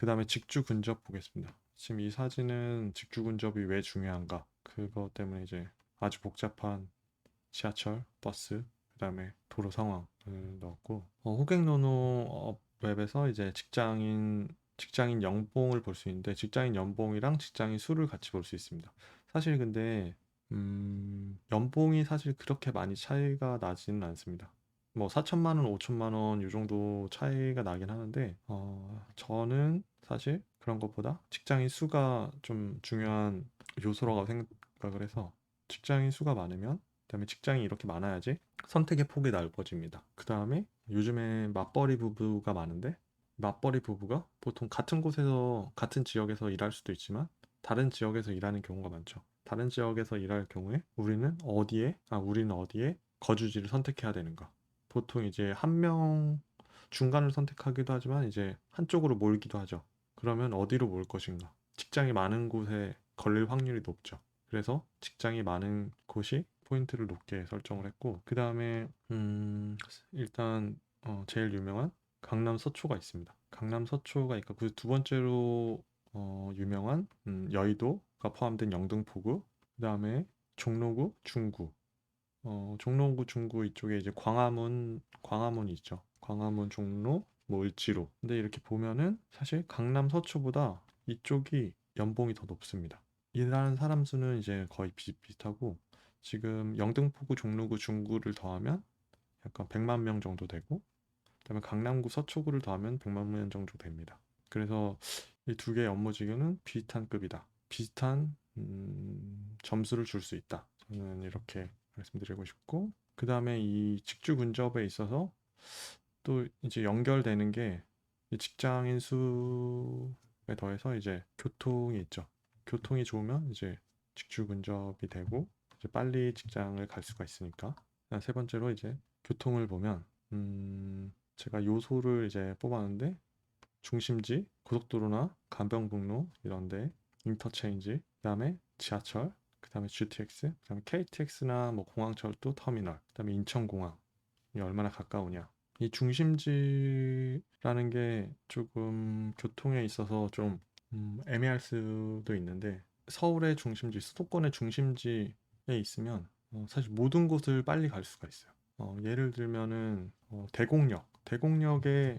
그 다음에 직주 근접 보겠습니다. 지금 이 사진은 직주 근접이 왜 중요한가? 그것 때문에 이제 아주 복잡한 지하철, 버스, 그 다음에 도로 상황을 넣었고, 호객노노 웹에서 이제 직장인 연봉을 볼 수 있는데, 직장인 연봉이랑 직장인 수를 같이 볼 수 있습니다. 사실 근데, 연봉이 사실 그렇게 많이 차이가 나지는 않습니다. 뭐 4천만 원, 5천만 원, 이 정도 차이가 나긴 하는데, 저는 사실 그런 것보다 직장인 수가 좀 중요한 요소라고 생각을 해서, 직장인 수가 많으면, 그다음에 직장이 이렇게 많아야지 선택의 폭이 넓어집니다. 그 다음에 요즘에 맞벌이 부부가 많은데, 맞벌이 부부가 보통 같은 곳에서 같은 지역에서 일할 수도 있지만 다른 지역에서 일하는 경우가 많죠. 다른 지역에서 일할 경우에 우리는 어디에 거주지를 선택해야 되는가? 보통 이제 한 명 중간을 선택하기도 하지만 이제 한쪽으로 몰기도 하죠. 그러면 어디로 몰 것인가? 직장이 많은 곳에 걸릴 확률이 높죠. 그래서 직장이 많은 곳이 포인트를 높게 설정을 했고, 그 다음에 일단 제일 유명한 강남 서초가 있습니다. 강남 서초가 있고, 그 두 번째로 유명한 여의도가 포함된 영등포구, 그 다음에 종로구, 중구, 종로구, 중구 이쪽에 이제 광화문이 있죠. 광화문, 종로, 뭐 을지로. 근데 이렇게 보면은 사실 강남 서초보다 이쪽이 연봉이 더 높습니다. 일하는 사람 수는 이제 거의 비슷비슷하고, 지금 영등포구, 종로구, 중구를 더하면 약간 100만 명 정도 되고, 그다음에 강남구, 서초구를 더하면 100만 명 정도 됩니다. 그래서 이 두 개의 업무 지경은 비슷한 급이다. 비슷한 점수를 줄 수 있다. 저는 이렇게 말씀드리고 싶고, 그 다음에 이 직주 근접에 있어서 또 이제 연결되는 게 이 직장인 수에 더해서 이제 교통이 있죠. 교통이 좋으면 이제 직주 근접이 되고 이제 빨리 직장을 갈 수가 있으니까. 세 번째로 이제 교통을 보면 제가 요소를 이제 뽑았는데, 중심지, 고속도로나 간병북로 이런데, 인터체인지, 그다음에 지하철, 그다음에 GTX, 그다음에 KTX나 뭐 공항철도 터미널, 그다음에 인천공항이 얼마나 가까우냐. 이 중심지라는 게 조금 교통에 있어서 좀 애매할 수도 있는데, 서울의 중심지, 수도권의 중심지에 있으면 사실 모든 곳을 빨리 갈 수가 있어요. 예를 들면은 대곡역에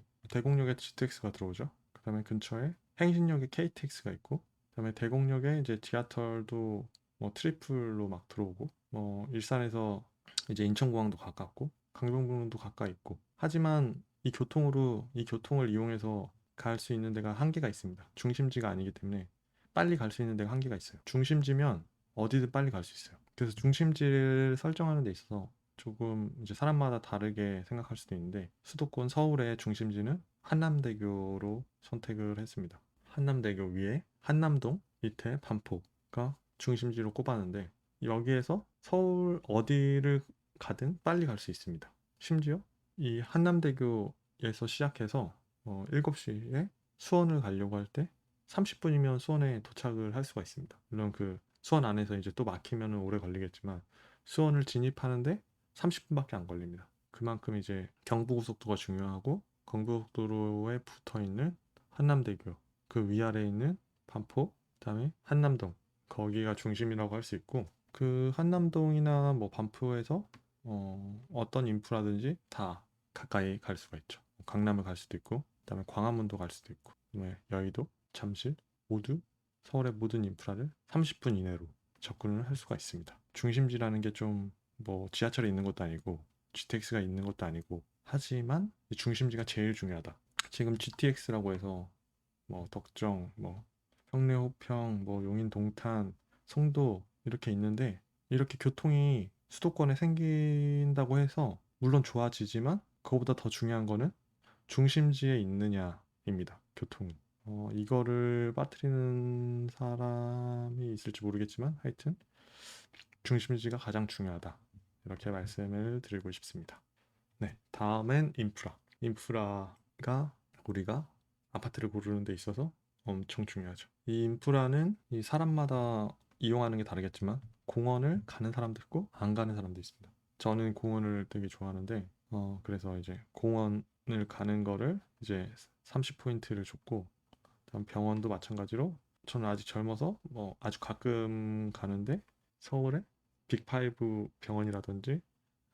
GTX가 들어오죠. 그다음에 근처에 행신역에 KTX가 있고, 그다음에 대곡역에 이제 지하철도 뭐 트리플로 막 들어오고, 뭐 일산에서 이제 인천공항도 가깝고 강변북로도 가까이 있고, 하지만 이 교통을 이용해서 갈 수 있는 데가 한계가 있습니다. 중심지가 아니기 때문에 빨리 갈 수 있는 데가 한계가 있어요. 중심지면 어디든 빨리 갈 수 있어요. 그래서 중심지를 설정하는 데 있어서 조금 이제 사람마다 다르게 생각할 수도 있는데, 수도권 서울의 중심지는 한남대교로 선택을 했습니다. 한남대교 위에 한남동, 밑에 반포가 중심지로 꼽았는데, 여기에서 서울 어디를 가든 빨리 갈 수 있습니다. 심지어 이 한남대교에서 시작해서 7시에 수원을 가려고 할 때 30분이면 수원에 도착을 할 수가 있습니다. 물론 그 수원 안에서 이제 또 막히면 오래 걸리겠지만, 수원을 진입하는데 30분밖에 안 걸립니다. 그만큼 이제 경부고속도로가 중요하고, 경부고속도로에 붙어 있는 한남대교, 그 위아래에 있는 반포, 그다음에 한남동, 거기가 중심이라고 할 수 있고, 그 한남동이나 뭐 반포에서 어떤 인프라든지 다 가까이 갈 수가 있죠. 강남을 갈 수도 있고, 그다음에 광화문도 갈 수도 있고, 그다음에 여의도, 잠실, 모두 서울의 모든 인프라를 30분 이내로 접근을 할 수가 있습니다. 중심지라는 게 좀 뭐 지하철이 있는 것도 아니고 GTX가 있는 것도 아니고, 하지만 이 중심지가 제일 중요하다. 지금 GTX라고 해서 뭐 덕정, 뭐 평내 호평, 뭐 용인 동탄, 송도 이렇게 있는데, 이렇게 교통이 수도권에 생긴다고 해서 물론 좋아지지만 그거보다 더 중요한 거는 중심지에 있느냐입니다. 교통이. 이거를 빠뜨리는 사람이 있을지 모르겠지만, 하여튼 중심지가 가장 중요하다. 이렇게 말씀을 드리고 싶습니다. 네, 다음엔 인프라. 인프라가 우리가 아파트를 고르는 데 있어서 엄청 중요하죠. 이 인프라는 이 사람마다 이용하는 게 다르겠지만, 공원을 가는 사람도 있고 안 가는 사람도 있습니다. 저는 공원을 되게 좋아하는데, 그래서 이제 공원을 가는 거를 이제 30포인트를 줬고, 다음 병원도 마찬가지로 저는 아직 젊어서 뭐 아주 가끔 가는데 서울에 빅5 병원이라든지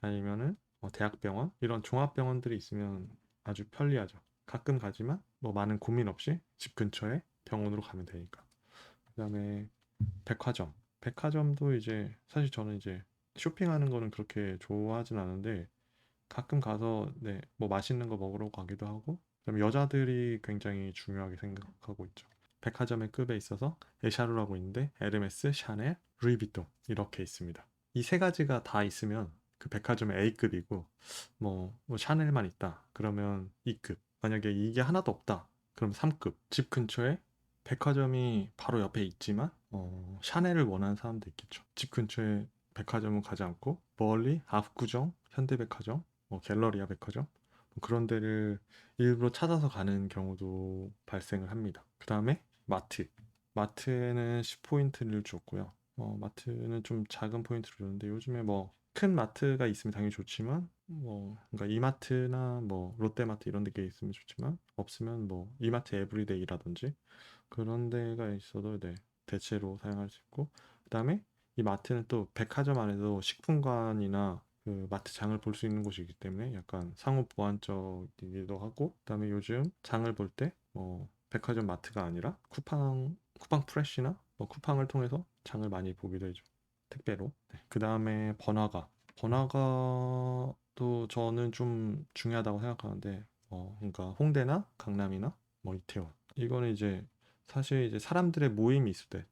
아니면은 대학병원 이런 종합병원들이 있으면 아주 편리하죠. 가끔 가지만 뭐 많은 고민 없이 집 근처에 병원으로 가면 되니까. 그다음에 백화점. 백화점도 이제 사실 저는 이제 쇼핑하는 거는 그렇게 좋아하진 않은데 가끔 가서 네, 뭐 맛있는 거 먹으러 가기도 하고 그다음에 여자들이 굉장히 중요하게 생각하고 있죠. 백화점의 급에 있어서 에샤루라고 있는데 에르메스, 샤넬, 루이비통 이렇게 있습니다. 이 세 가지가 다 있으면 그 백화점의 A급이고 뭐 샤넬만 있다 그러면 2급 만약에 이게 하나도 없다 그럼 3급 집 근처에 백화점이 바로 옆에 있지만 샤넬을 원하는 사람도 있겠죠. 집 근처에 백화점은 가지 않고 멀리 압구정, 현대백화점, 뭐 갤러리아 백화점 뭐 그런 데를 일부러 찾아서 가는 경우도 발생을 합니다. 그 다음에 마트. 마트에는 10포인트를 줬고요. 마트는 좀 작은 포인트를 줬는데 요즘에 뭐 큰 마트가 있으면 당연히 좋지만 뭐 그러니까 이마트나 뭐 롯데마트 이런 데 있으면 좋지만 없으면 뭐 이마트 에브리데이라든지 그런 데가 있어도 네, 대체로 사용할 수 있고 그다음에 이 마트는 또 백화점 안에도 식품관이나 그 마트장을 볼 수 있는 곳이기 때문에 약간 상호 보완적이기도 하고 그다음에 요즘 장을 볼 때 백화점 마트가 아니라 쿠팡 프레시나 뭐 쿠팡을 통해서 장을 많이 보기도 해죠. 택배로. 네. 그다음에 번화가도 저는 좀 중요하다고 생각하는데 그러니까 홍대나 강남이나 뭐 이태원 이거는 이제 사실 이제 사람들의 모임이 있을 때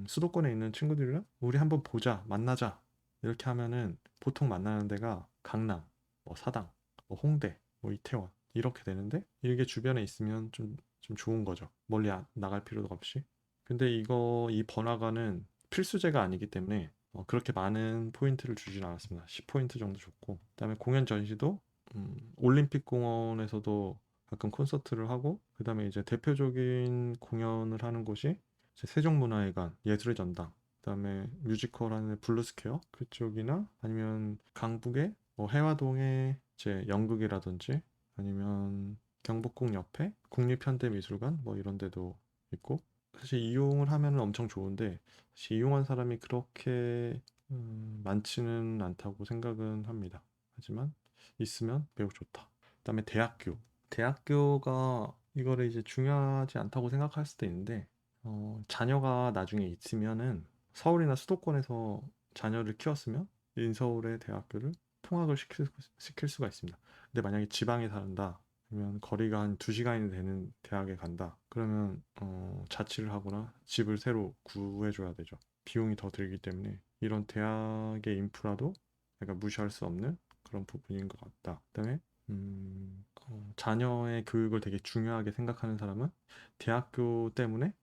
수도권에 있는 친구들이랑 우리 한번 보자 만나자 이렇게 하면은 보통 만나는 데가 강남 뭐 사당 뭐 홍대 뭐 이태원 이렇게 되는데 이게 주변에 있으면 좀 좋은 거죠. 멀리 나갈 필요도 없이. 근데 이 번화가는 필수제가 아니기 때문에 그렇게 많은 포인트를 주진 않았습니다. 10포인트 정도 줬고 그다음에 공연 전시도 올림픽 공원에서도 가끔 콘서트를 하고 그다음에 이제 대표적인 공연을 하는 곳이 이제 세종문화회관 예술의 전당 그다음에 뮤지컬 하는 블루스퀘어 그쪽이나 아니면 강북의 뭐 해화동의 이제 연극이라든지 아니면 경복궁 옆에 국립현대미술관 뭐 이런 데도 있고 사실 이용을 하면은 엄청 좋은데 사실 이용한 사람이 그렇게 많지는 않다고 생각은 합니다. 하지만 있으면 매우 좋다. 그다음에 대학교. 대학교가 이거를 이제 중요하지 않다고 생각할 수도 있는데 자녀가 나중에 있으면은 서울이나 수도권에서 자녀를 키웠으면 인서울의 대학교를 통학을 시킬 수가 있습니다. 근데 만약에 지방에 산다, 그러면 거리가 한 2시간이 되는 대학에 간다. 그러면 자취를 하거나 집을 새로 구해줘야 되죠. 비용이 더 들기 때문에 이런 대학의 인프라도 약간 무시할 수 없는 그런 부분인 것 같다. 그다음에 자녀의 교육을 되게 중요하게 생각하는 사람은 대학교 때문에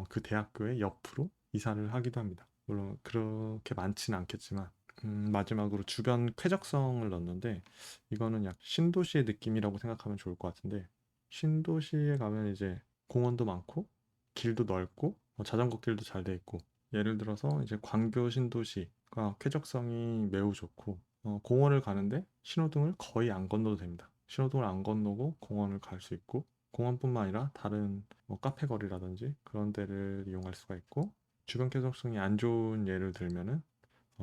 그 대학교의 옆으로 이사를 하기도 합니다. 물론 그렇게 많지는 않겠지만 마지막으로 주변 쾌적성을 넣었는데 이거는 약 신도시의 느낌이라고 생각하면 좋을 것 같은데 신도시에 가면 이제 공원도 많고 길도 넓고 자전거 길도 잘 돼 있고 예를 들어서 이제 광교 신도시가 쾌적성이 매우 좋고 공원을 가는데 신호등을 거의 안 건너도 됩니다. 신호등을 안 건너고 공원을 갈 수 있고 공원뿐만 아니라 다른 뭐 카페 거리라든지 그런 데를 이용할 수가 있고 주변 쾌적성이 안 좋은 예를 들면은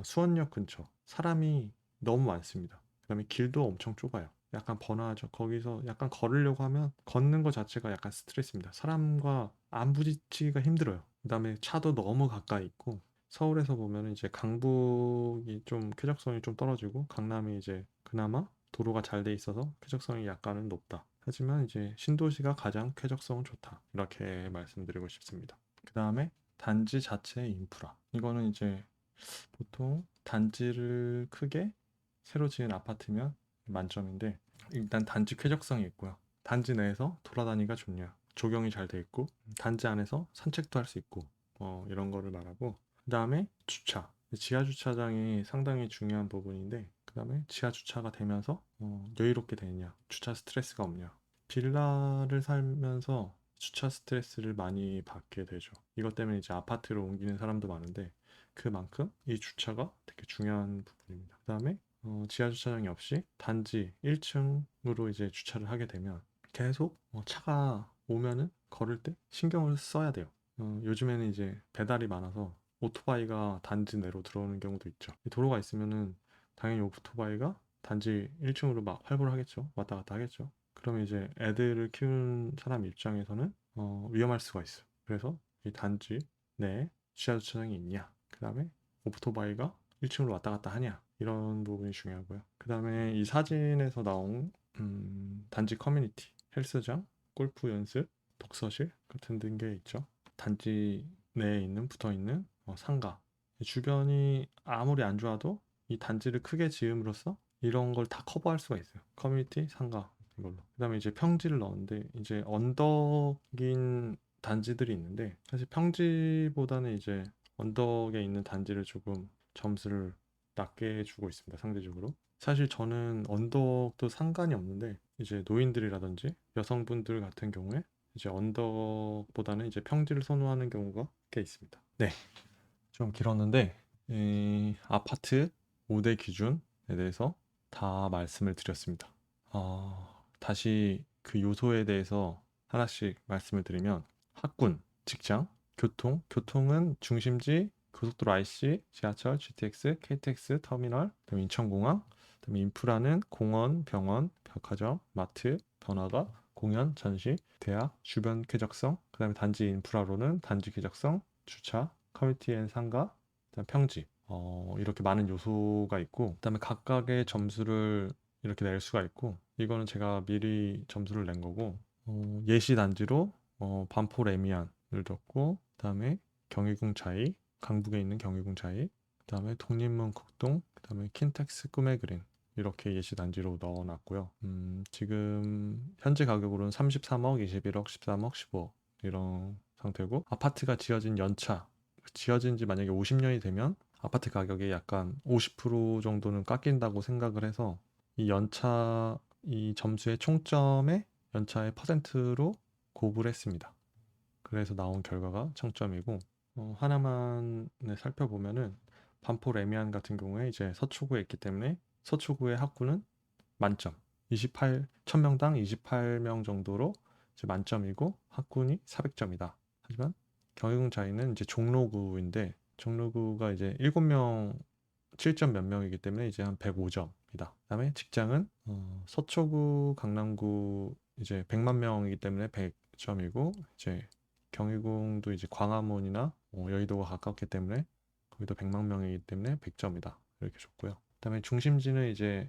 수원역 근처 사람이 너무 많습니다. 그다음에 길도 엄청 좁아요. 약간 번화하죠. 거기서 약간 걸으려고 하면 걷는 것 자체가 약간 스트레스입니다. 사람과 안 부딪히기가 힘들어요. 그다음에 차도 너무 가까이 있고 서울에서 보면 이제 강북이 좀 쾌적성이 좀 떨어지고 강남이 이제 그나마 도로가 잘 돼 있어서 쾌적성이 약간은 높다. 하지만 이제 신도시가 가장 쾌적성은 좋다. 이렇게 말씀드리고 싶습니다. 그 다음에 단지 자체의 인프라. 이거는 이제 보통 단지를 크게 새로 지은 아파트면 만점인데 일단 단지 쾌적성이 있고요. 단지 내에서 돌아다니기가 좋냐. 조경이 잘 돼 있고 단지 안에서 산책도 할 수 있고 이런 거를 말하고 그다음에 주차. 지하 주차장이 상당히 중요한 부분인데 그다음에 지하 주차가 되면서 여유롭게 되느냐. 주차 스트레스가 없냐. 빌라를 살면서 주차 스트레스를 많이 받게 되죠. 이것 때문에 이제 아파트로 옮기는 사람도 많은데 그만큼 이 주차가 되게 중요한 부분입니다. 그다음에 지하 주차장이 없이 단지 1층으로 이제 주차를 하게 되면 계속 차가 오면은 걸을 때 신경을 써야 돼요. 요즘에는 이제 배달이 많아서 오토바이가 단지 내로 들어오는 경우도 있죠. 도로가 있으면은 당연히 오토바이가 단지 1층으로 막 활보를 하겠죠. 왔다 갔다 하겠죠. 그러면 이제 애들을 키우는 사람 입장에서는 위험할 수가 있어요. 그래서 이 단지 내에 지하 주차장이 있냐, 그 다음에 오토바이가 1층으로 왔다 갔다 하냐, 이런 부분이 중요하고요. 그 다음에 이 사진에서 나온 단지 커뮤니티, 헬스장, 골프 연습, 독서실 같은 게 있죠. 단지 내에 있는 붙어 있는 상가, 주변이 아무리 안 좋아도 이 단지를 크게 지음으로써 이런 걸 다 커버할 수가 있어요. 커뮤니티, 상가, 이걸로. 그다음에 이제 평지를 넣었는데 이제 언덕인 단지들이 있는데, 사실 평지보다는 이제 언덕에 있는 단지를 조금 점수를 낮게 주고 있습니다. 상대적으로. 사실 저는 언덕도 상관이 없는데 이제 노인들이라든지 여성분들 같은 경우에 이제 언덕보다는 이제 평지를 선호하는 경우가 꽤 있습니다. 네, 좀 길었는데 이 아파트 5대 기준에 대해서 다 말씀을 드렸습니다. 다시 그 요소에 대해서 하나씩 말씀을 드리면, 학군, 직장, 교통, 교통은 중심지, 고속도로 IC, 지하철, GTX, KTX, 터미널, 그다음에 인천공항, 그다음에 인프라는 공원, 병원, 백화점, 마트, 번화가, 공연, 전시, 대학, 주변 쾌적성, 그다음에 단지 인프라로는 단지 쾌적성, 주차, 커뮤니티 앤 상가, 그다음 평지. 이렇게 많은 요소가 있고, 그다음에 각각의 점수를 이렇게 낼 수가 있고, 이거는 제가 미리 점수를 낸 거고, 예시 단지로 반포 레미안을 뒀고, 그다음에 경희궁 차이, 강북에 있는 경희궁 차이, 그다음에 독립문 국동, 그다음에 킨텍스 꿈의 그린, 이렇게 예시 단지로 넣어놨고요. 지금 현재 가격으로는 33억, 21억, 13억, 15억 이런 상태고, 아파트가 지어진 연차, 지어진 지 만약에 50년이 되면 아파트 가격이 약간 50% 정도는 깎인다고 생각을 해서 이 연차, 이 점수의 총점에 연차의 퍼센트로 곱을 했습니다. 그래서 나온 결과가 청점이고, 하나만 살펴보면은 반포 레미안 같은 경우에 이제 서초구에 있기 때문에 서초구의 학구는 만점, 1000명당 28명 정도로 이제 만점이고 학군이 400점이다. 하지만 경희궁 자이는 이제 종로구인데, 종로구가 이제 7명 7점 몇 명이기 때문에 이제 한 105점이다. 그다음에 직장은 서초구, 강남구 이제 100만 명이기 때문에 100점이고, 이제 경희궁도 이제 광화문이나 여의도가 가깝기 때문에 거기도 100만 명이기 때문에 100점이다. 이렇게 줬고요. 그다음에 중심지는 이제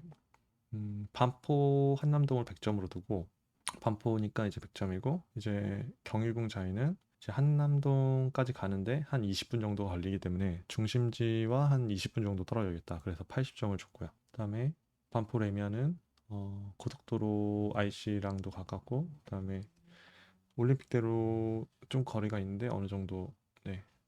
반포 한남동을 100점으로 두고, 반포니까 이제 100점이고, 이제 경희궁 자이는 이제 한남동까지 가는데 한 20분 정도 걸리기 때문에 중심지와 한 20분 정도 떨어져야겠다. 그래서 80점을 줬고요. 그다음에 반포 레미안은 고속도로 IC랑도 가깝고, 그다음에 올림픽대로 좀 거리가 있는데 어느 정도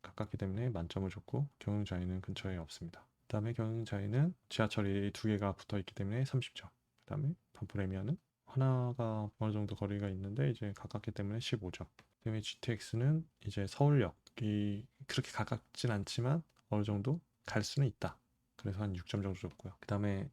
가깝기 때문에 만점을 줬고, 경영자이는 근처에 없습니다. 그다음에 경영자이는 지하철이 두 개가 붙어 있기 때문에 30점. 그다음에 반포레미안은 하나가 어느 정도 거리가 있는데 이제 가깝기 때문에 15점. 그다음에 GTX는 이제 서울역이 그렇게 가깝진 않지만 어느 정도 갈 수는 있다. 그래서 한 6점 정도 줬고요. 그다음에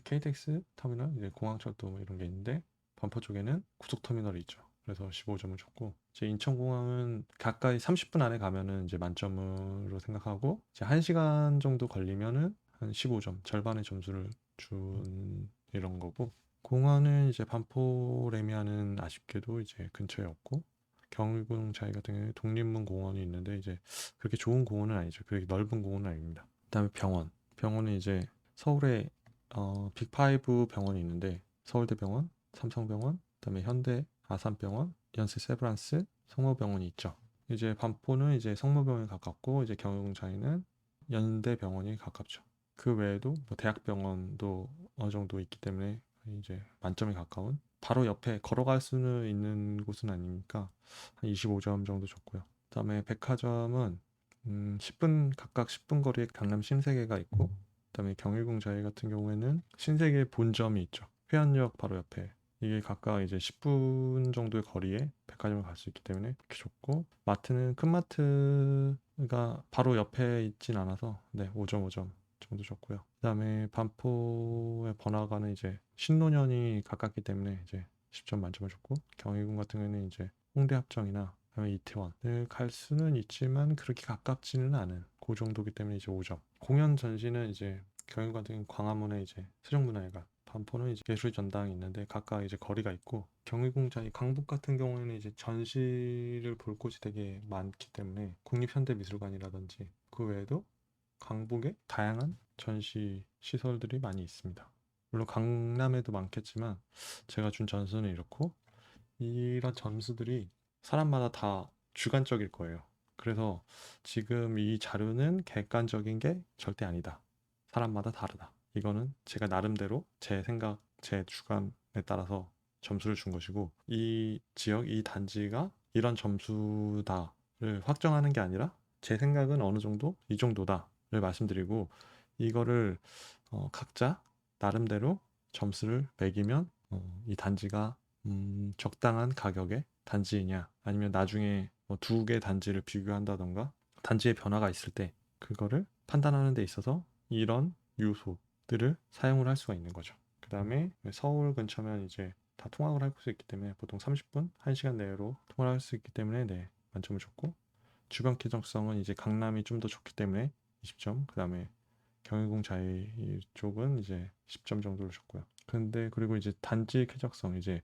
KTX 터미널, 이제 공항철도 뭐 이런 게 있는데 반포 쪽에는 고속터미널이 있죠. 그래서 15점을 줬고, 이제 인천공항은 가까이 30분 안에 가면은 이제 만점으로 생각하고, 이제 1시간 정도 걸리면은 한 15점, 절반의 점수를 준 이런 거고, 공항은 이제 반포 레미안은 아쉽게도 이제 근처에 없고, 경희궁 자이 같은 경우에 독립문 공원이 있는데 이제 그렇게 좋은 공원은 아니죠. 그렇게 넓은 공원은 아닙니다. 그다음에 병원, 병원은 이제 서울에 빅5 병원이 있는데 서울대병원, 삼성병원, 그다음에 현대, 아산병원, 연세 세브란스, 성모병원이 있죠. 이제 반포는 이제 성모병원이 가깝고, 이제 경영자에는 연대병원이 가깝죠. 그 외에도 뭐 대학병원도 어느 정도 있기 때문에 이제 만점에 가까운, 바로 옆에 걸어갈 수는 있는 곳은 아니니까 한 25점 정도 줬고요. 그다음에 백화점은 10분 각각 10분 거리에 강남 신세계가 있고, 그다음에 경희궁 자이 같은 경우에는 신세계 본점이 있죠. 회원역 바로 옆에. 이게 각각 이제 10분 정도의 거리에 백화점을 갈 수 있기 때문에 그렇게 좋고, 마트는 큰 마트가 바로 옆에 있진 않아서 5.5점 정도 줬고요. 그다음에 반포의 번화가는 이제 신논현이 가깝기 때문에 이제 10점 만점을 줬고, 경희궁 같은 경우에는 이제 홍대 합정이나 그다음에 이태원을 갈 수는 있지만 그렇게 가깝지는 않은 그 정도기 때문에 이제 5점. 공연 전시는 이제 경희관 광화문에 이제 세종문화회관, 반포는 이제 예술전당이 있는데 각각 이제 거리가 있고, 경희궁전이 강북 같은 경우에는 이제 전시를 볼 곳이 되게 많기 때문에 국립현대미술관이라든지 그 외에도 강북에 다양한 전시 시설들이 많이 있습니다. 물론 강남에도 많겠지만 제가 준 전수는 이렇고, 이런 점수들이 사람마다 다 주관적일 거예요. 그래서 지금 이 자료는 객관적인 게 절대 아니다. 사람마다 다르다. 이거는 제가 나름대로 제 생각, 제 주관에 따라서 점수를 준 것이고, 이 지역, 이 단지가 이런 점수다를 확정하는 게 아니라 제 생각은 어느 정도 이 정도다를 말씀드리고, 이거를 각자 나름대로 점수를 매기면 이 단지가 적당한 가격의 단지이냐, 아니면 나중에 뭐 두 개 단지를 비교한다던가 단지의 변화가 있을 때 그거를 판단하는 데 있어서 이런 요소들을 사용을 할 수가 있는 거죠. 그 다음에 서울 근처면 이제 다 통학을 할 수 있기 때문에 보통 30분, 1시간 내로 통화를 할 수 있기 때문에 네, 만점을 줬고, 주변 쾌적성은 이제 강남이 좀 더 좋기 때문에 20점, 그 다음에 경희궁 자이 쪽은 이제 10점 정도를 줬고요. 근데 그리고 이제 단지 쾌적성, 이제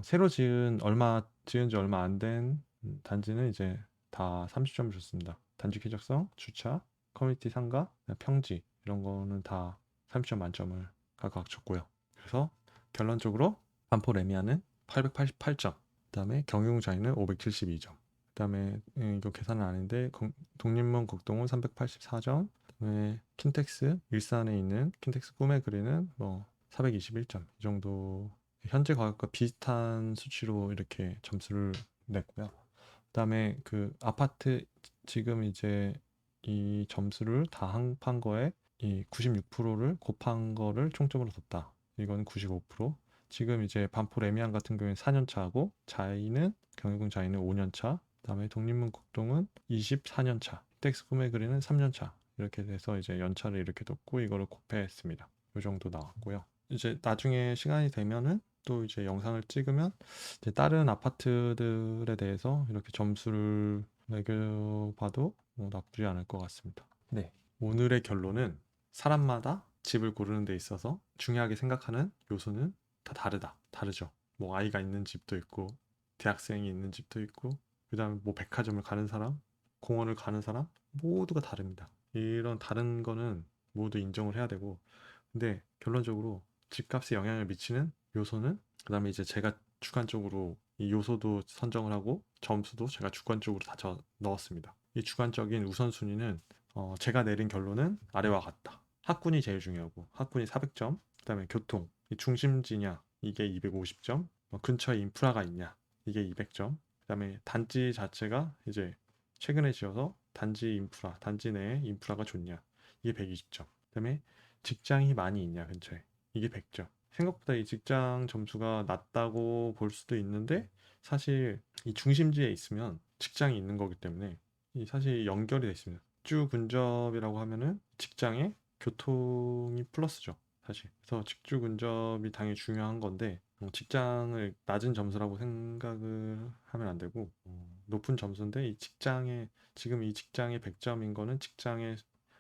새로 지은 지 얼마 안 된 단지는 이제 다 30점 줬습니다. 단지 쾌적성, 주차, 커뮤니티 상가, 평지 이런 거는 다 30점 만점을 각각 줬고요. 그래서 결론적으로 반포 레미안은 888점, 그다음에 경희궁 자이는 572점, 그다음에 이거 계산은 아닌데 독립문 국동은 384점, 그다음에 킨텍스 일산에 있는 킨텍스 꿈의 그리는 뭐 421점, 이 정도 현재 가격과 비슷한 수치로 이렇게 점수를 냈고요. 그다음에 그 아파트 지금 이제 이 점수를 다 합한 거에 이 96%를 곱한 거를 총점으로 뒀다. 이건 95%. 지금 이제 반포 레미안 같은 경우에는 4년 차고, 자이는 경희궁 자이는 5년 차, 그다음에 독립문 국동은 24년 차, 텍스 꿈의 그리는 3년 차, 이렇게 돼서 이제 연차를 이렇게 뒀고 이거를 곱했습니다. 이 정도 나왔고요. 이제 나중에 시간이 되면은 또 이제 영상을 찍으면 이제 다른 아파트들에 대해서 이렇게 점수를 매겨봐도 뭐 나쁘지 않을 것 같습니다. 네. 오늘의 결론은 사람마다 집을 고르는 데 있어서 중요하게 생각하는 요소는 다 다르죠. 뭐 아이가 있는 집도 있고, 대학생이 있는 집도 있고, 그 다음에 뭐 백화점을 가는 사람, 공원을 가는 사람, 모두가 다릅니다. 이런 다른 거는 모두 인정을 해야 되고, 근데 결론적으로 집값에 영향을 미치는 요소는, 그 다음에 이제 제가 주관적으로 이 요소도 선정을 하고 점수도 제가 주관적으로 다 넣었습니다. 이 주관적인 우선순위는 제가 내린 결론은 아래와 같다. 학군이 제일 중요하고, 학군이 400점, 그 다음에 교통, 이 중심지냐, 이게 250점, 근처에 인프라가 있냐, 이게 200점, 그 다음에 단지 자체가 이제 최근에 지어서 단지 인프라, 단지 내에 인프라가 좋냐, 이게 120점, 그 다음에 직장이 많이 있냐 근처에, 이게 100점. 생각보다 이 직장 점수가 낮다고 볼 수도 있는데, 사실 이 중심지에 있으면 직장이 있는 거기 때문에 이 사실 연결이 돼 있습니다. 직주 근접이라고 하면은 직장에 교통이 플러스죠, 사실. 그래서 직주 근접이 당연히 중요한 건데, 직장을 낮은 점수라고 생각을 하면 안 되고, 높은 점수인데 이 직장에, 지금 이 직장에 100점인 거는 직장의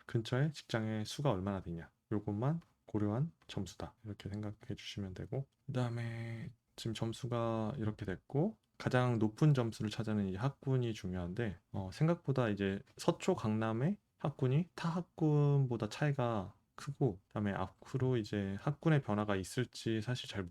근처에 직장의 수가 얼마나 되냐, 요것만 고려한 점수다, 이렇게 생각해 주시면 되고, 그 다음에 지금 점수가 이렇게 됐고, 가장 높은 점수를 찾아낸 이 학군이 중요한데, 생각보다 이제 서초 강남의 학군이 타 학군보다 차이가 크고, 그다음에 앞으로 이제 학군의 변화가 있을지 사실 잘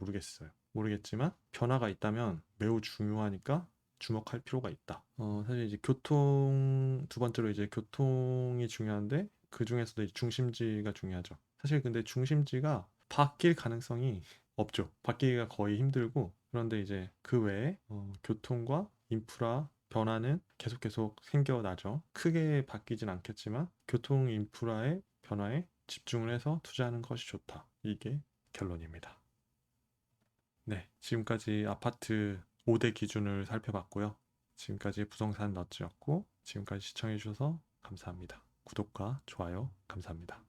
모르겠지만 변화가 있다면 매우 중요하니까 주목할 필요가 있다. 사실 이제 교통, 두 번째로 이제 교통이 중요한데 그 중에서도 중심지가 중요하죠. 사실 근데 중심지가 바뀔 가능성이 없죠. 바뀌기가 거의 힘들고, 그런데 이제 그 외에 교통과 인프라 변화는 계속 생겨나죠. 크게 바뀌진 않겠지만 교통 인프라의 변화에 집중을 해서 투자하는 것이 좋다. 이게 결론입니다. 네, 지금까지 아파트 5대 기준을 살펴봤고요. 지금까지 부동산 너츠였고, 지금까지 시청해 주셔서 감사합니다. 구독과 좋아요 감사합니다.